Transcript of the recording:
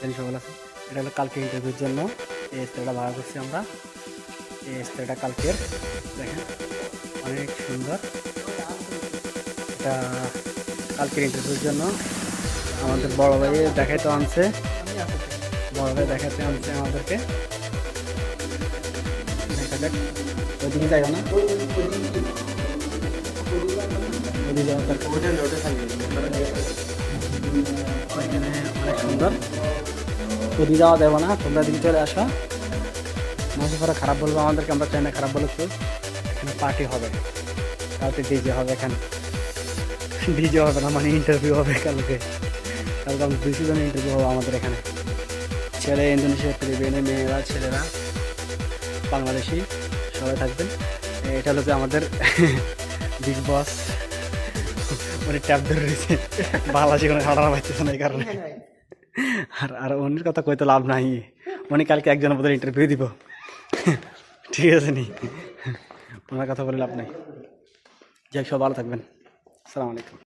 জানি সকল আছে। এটা হলো কালকে ইন্টারভিউর জন্য এই স্প্রেটা ভাড়া করছি আমরা। এই স্প্রেটা কালকের দেখেন অনেক সুন্দর। এটা কালকের ইন্টারভিউর জন্য আমাদের বড় ভাই দেখাইতে আনছে, বড় ভাই দেখাতে আনছে আমাদেরকে। দেখা যাক, ওইদিকে যাইও না, ওইদিকে যাওয়ার দরকার। এখানে অনেক সুন্দর, ওদিকে যাওয়া দেবো না, তোমরা দিকে চলে আসো। মানুষ পরে খারাপ বলবো আমাদেরকে, আমরা চাই না খারাপ বলে। তো এখানে পার্টি হবে কালকে, ডিজে হবে এখানে। ডিজে হবে না মানে ইন্টারভিউ হবে কালকে। কালকে আমাদের 200 জনের ইন্টারভিউ হবে আমাদের এখানে। ছেলে ইন্দোনেশিয়া, ফিলিপিনে, মেয়েরা, ছেলেরা, বাংলাদেশি সবাই থাকবেন। এটা হলো যে আমাদের বিগ বস, উনি ট্যাপ ধরে রয়েছে, বাংলাদেশি কোনো হাঁটানো পাইতেছে না এই কারণে। আর উনির কথা কইতে লাভ নাই, উনি কালকে একজনের মধ্যে ইন্টারভিউ দিব। ঠিক আছে নি, ওনার কথা বলে লাভ নাই। যাই, সব ভালো থাকবেন। আসসালামু আলাইকুম।